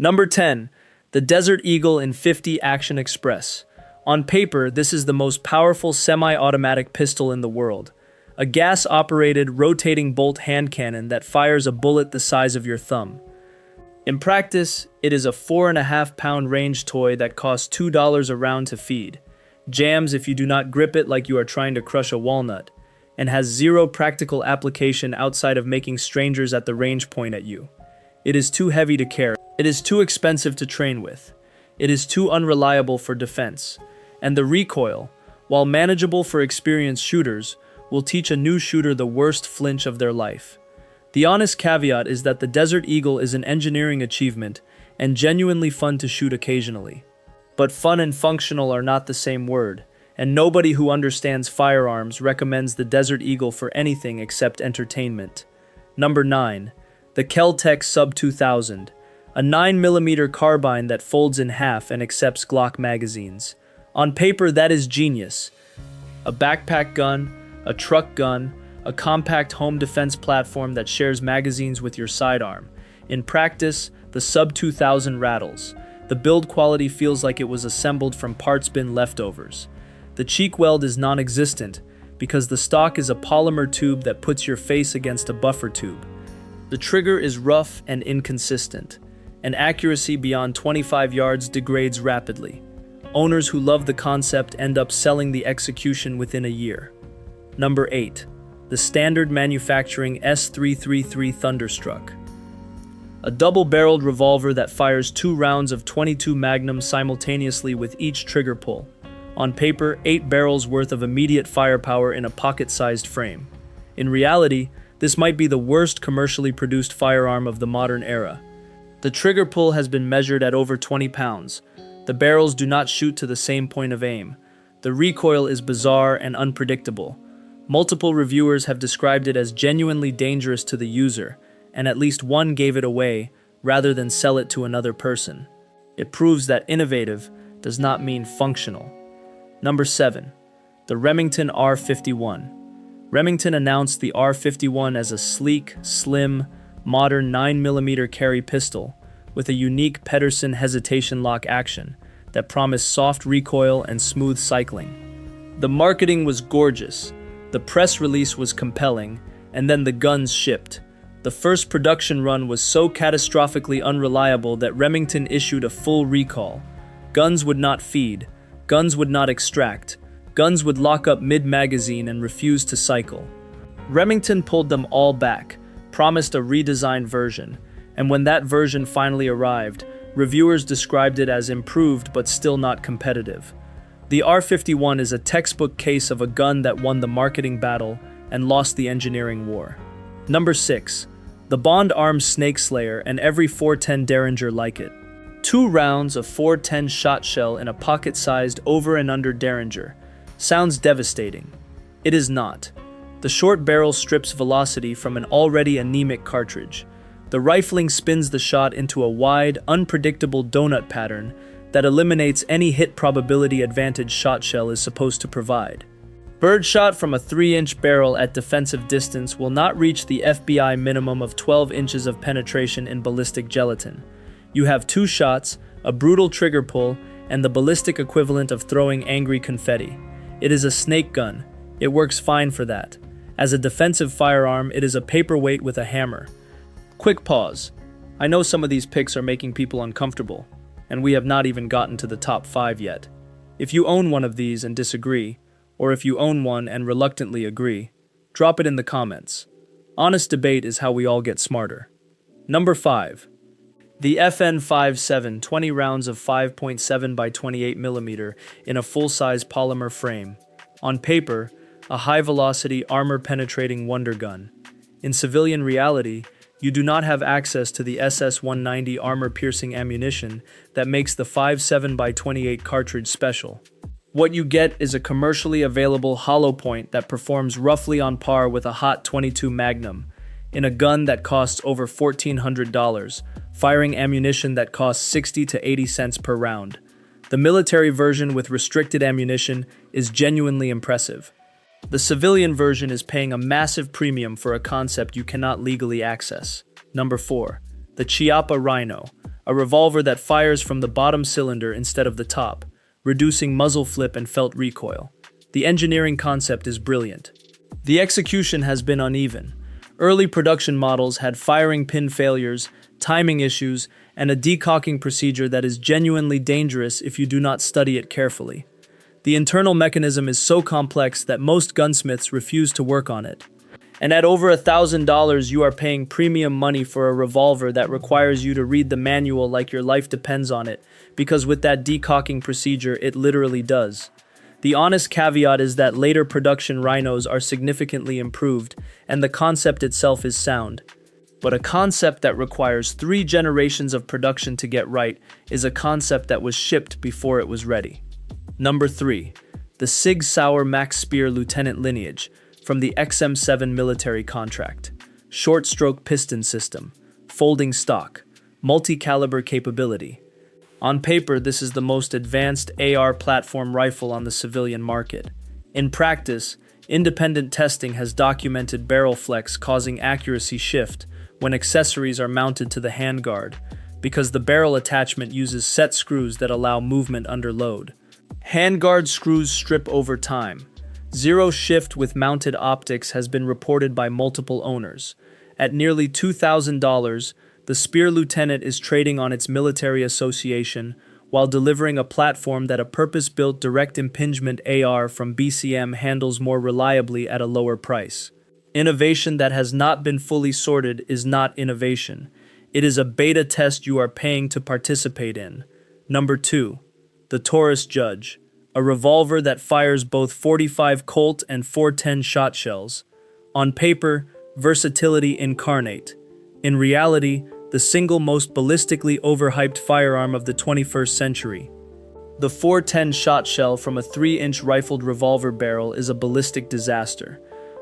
Number 10. The Desert Eagle in 50 Action Express. On paper, this is the most powerful semi-automatic pistol in the world. A gas-operated, rotating bolt hand cannon that fires a bullet the size of your thumb. In practice, it is a 4.5-pound range toy that costs $2 a round to feed, jams if you do not grip it like you are trying to crush a walnut, and has zero practical application outside of making strangers at the range point at you. It is too heavy to carry. It is too expensive to train with. It is too unreliable for defense. And the recoil, while manageable for experienced shooters, will teach a new shooter the worst flinch of their life. The honest caveat is that the Desert Eagle is an engineering achievement and genuinely fun to shoot occasionally. But fun and functional are not the same word, and nobody who understands firearms recommends the Desert Eagle for anything except entertainment. Number 9. The Kel-Tech Sub2000, a 9mm carbine that folds in half and accepts Glock magazines. On paper, that is genius. A backpack gun, a truck gun, a compact home defense platform that shares magazines with your sidearm. In practice, the Sub2000 rattles. The build quality feels like it was assembled from parts bin leftovers. The cheek weld is non-existent because the stock is a polymer tube that puts your face against a buffer tube. The trigger is rough and inconsistent, and accuracy beyond 25 yards degrades rapidly. Owners who love the concept end up selling the execution within a year. Number 8. The standard manufacturing S333 Thunderstruck. A double-barreled revolver that fires 2 rounds of .22 Magnum simultaneously with each trigger pull. On paper, 8 barrels worth of immediate firepower in a pocket-sized frame. In reality, this might be the worst commercially produced firearm of the modern era. The trigger pull has been measured at over 20 pounds. The barrels do not shoot to the same point of aim. The recoil is bizarre and unpredictable. Multiple reviewers have described it as genuinely dangerous to the user, and at least one gave it away rather than sell it to another person. It proves that innovative does not mean functional. Number 7. The Remington R-51. Remington announced the R-51 as a sleek, slim, modern 9mm carry pistol with a unique Pedersen hesitation lock action that promised soft recoil and smooth cycling. The marketing was gorgeous, the press release was compelling, and then the guns shipped. The first production run was so catastrophically unreliable that Remington issued a full recall. Guns would not feed, guns would not extract, guns would lock up mid-magazine and refuse to cycle. Remington pulled them all back, promised a redesigned version, and when that version finally arrived, reviewers described it as improved but still not competitive. The R-51 is a textbook case of a gun that won the marketing battle and lost the engineering war. Number 6. The Bond Arms Snake Slayer and every .410 Derringer like it. 2 rounds of .410 shot shell in a pocket-sized over and under Derringer. Sounds devastating. It is not. The short barrel strips velocity from an already anemic cartridge. The rifling spins the shot into a wide, unpredictable donut pattern that eliminates any hit probability advantage shot shell is supposed to provide. Birdshot from a 3-inch barrel at defensive distance will not reach the FBI minimum of 12 inches of penetration in ballistic gelatin. You have 2 shots, a brutal trigger pull, and the ballistic equivalent of throwing angry confetti. It is a snake gun. It works fine for that. As a defensive firearm, it is a paperweight with a hammer. Quick pause. I know some of these picks are making people uncomfortable, and we have not even gotten to the top 5 yet. If you own one of these and disagree, or if you own one and reluctantly agree, drop it in the comments. Honest debate is how we all get smarter. Number 5. The FN57 20 rounds of 5.7 by 28mm in a full-size polymer frame. On paper, a high-velocity, armor-penetrating wonder gun. In civilian reality, you do not have access to the SS-190 armor-piercing ammunition that makes the 5.7 by 28 cartridge special. What you get is a commercially available hollow point that performs roughly on par with a hot .22 Magnum, in a gun that costs over $1,400, firing ammunition that costs 60 to 80 cents per round. The military version with restricted ammunition is genuinely impressive. The civilian version is paying a massive premium for a concept you cannot legally access. Number 4. The Chiappa Rhino, a revolver that fires from the bottom cylinder instead of the top, reducing muzzle flip and felt recoil. The engineering concept is brilliant. The execution has been uneven. Early production models had firing pin failures, timing issues, and a decocking procedure that is genuinely dangerous if you do not study it carefully. The internal mechanism is so complex that most gunsmiths refuse to work on it. And at over $1,000, you are paying premium money for a revolver that requires you to read the manual like your life depends on it, because with that decocking procedure, it literally does. The honest caveat is that later production rhinos are significantly improved, and the concept itself is sound. But a concept that requires 3 generations of production to get right is a concept that was shipped before it was ready. Number 3. The Sig Sauer Spear Lieutenant lineage, from the XM7 military contract. Short stroke piston system, folding stock, multi-caliber capability. On paper, this is the most advanced AR platform rifle on the civilian market. In practice, independent testing has documented barrel flex causing accuracy shift when accessories are mounted to the handguard, because the barrel attachment uses set screws that allow movement under load. Handguard screws strip over time. Zero shift with mounted optics has been reported by multiple owners. At nearly $2,000, the Spear Lieutenant is trading on its military association while delivering a platform that a purpose-built direct impingement AR from BCM handles more reliably at a lower price. Innovation that has not been fully sorted is not innovation. It is a beta test you are paying to participate in. Number 2. The Taurus Judge, a revolver that fires both .45 Colt and .410 shot shells. On paper, versatility incarnate. In reality, the single most ballistically overhyped firearm of the 21st century. The .410 shot shell from a 3-inch rifled revolver barrel is a ballistic disaster.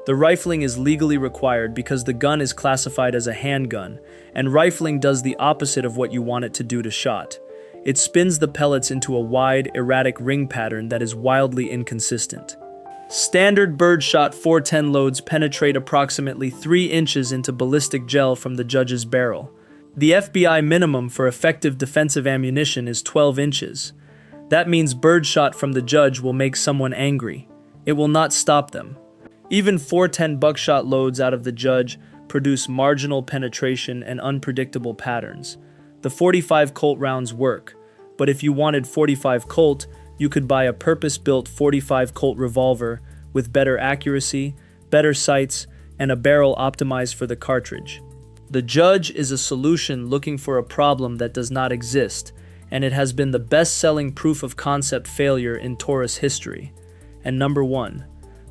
The rifling is legally required because the gun is classified as a handgun, and rifling does the opposite of what you want it to do to shot. It spins the pellets into a wide, erratic ring pattern that is wildly inconsistent. Standard birdshot .410 loads penetrate approximately 3 inches into ballistic gel from the Judge's barrel. The FBI minimum for effective defensive ammunition is 12 inches. That means birdshot from the Judge will make someone angry. It will not stop them. Even .410 buckshot loads out of the Judge produce marginal penetration and unpredictable patterns. The .45 Colt rounds work, but if you wanted .45 Colt, you could buy a purpose-built .45 Colt revolver with better accuracy, better sights, and a barrel optimized for the cartridge. The Judge is a solution looking for a problem that does not exist, and it has been the best-selling proof of concept failure in Taurus history. And number 1.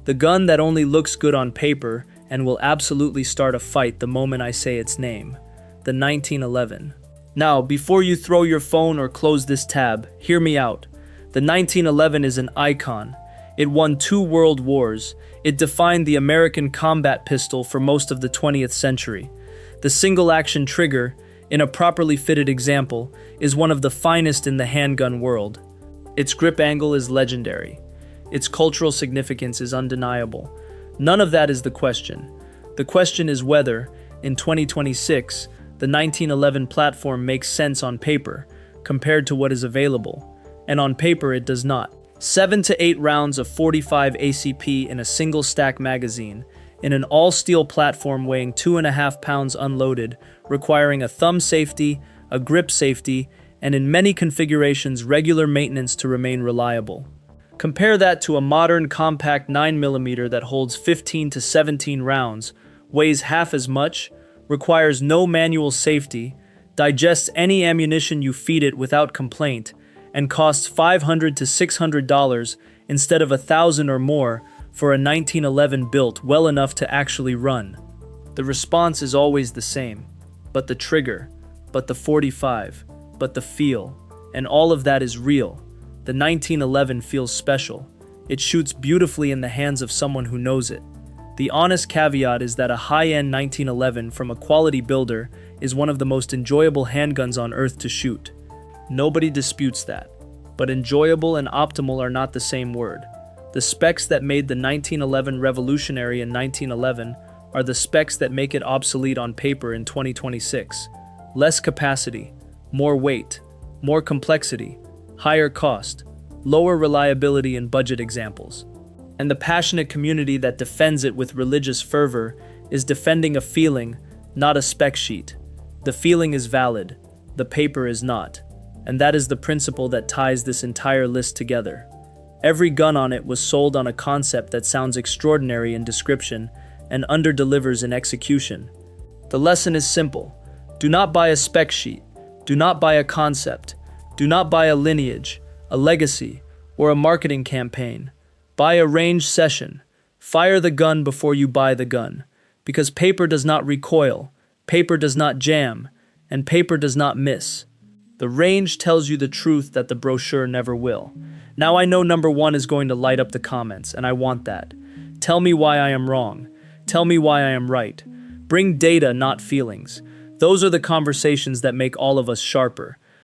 The gun that only looks good on paper and will absolutely start a fight the moment I say its name. The 1911. Now, before you throw your phone or close this tab, hear me out. The 1911 is an icon. It won 2 world wars. It defined the American combat pistol for most of the 20th century. The single-action trigger, in a properly fitted example, is one of the finest in the handgun world. Its grip angle is legendary. Its cultural significance is undeniable. None of that is the question. The question is whether, in 2026, the 1911 platform makes sense on paper, compared to what is available, and on paper it does not. 7 to 8 rounds of .45 ACP in a single stack magazine, in an all-steel platform weighing 2.5 pounds unloaded, requiring a thumb safety, a grip safety, and in many configurations regular maintenance to remain reliable. Compare that to a modern compact 9mm that holds 15 to 17 rounds, weighs half as much, requires no manual safety, digests any ammunition you feed it without complaint, and costs $500 to $600 instead of $1,000 or more for a 1911 built well enough to actually run. The response is always the same. But the trigger, but the .45, but the feel, and all of that is real. The 1911 feels special. It shoots beautifully in the hands of someone who knows it. The honest caveat is that a high-end 1911 from a quality builder is one of the most enjoyable handguns on earth to shoot. Nobody disputes that. But enjoyable and optimal are not the same word. The specs that made the 1911 revolutionary in 1911 are the specs that make it obsolete on paper in 2026. Less capacity, more weight, more complexity, higher cost, lower reliability in budget examples. And the passionate community that defends it with religious fervor is defending a feeling, not a spec sheet. The feeling is valid, the paper is not. And that is the principle that ties this entire list together. Every gun on it was sold on a concept that sounds extraordinary in description and underdelivers in execution. The lesson is simple. Do not buy a spec sheet. Do not buy a concept. Do not buy a lineage, a legacy, or a marketing campaign. Buy a range session. Fire the gun before you buy the gun. Because paper does not recoil, paper does not jam, and paper does not miss. The range tells you the truth that the brochure never will. Now I know number 1 is going to light up the comments, and I want that. Tell me why I am wrong. Tell me why I am right. Bring data, not feelings. Those are the conversations that make all of us sharper.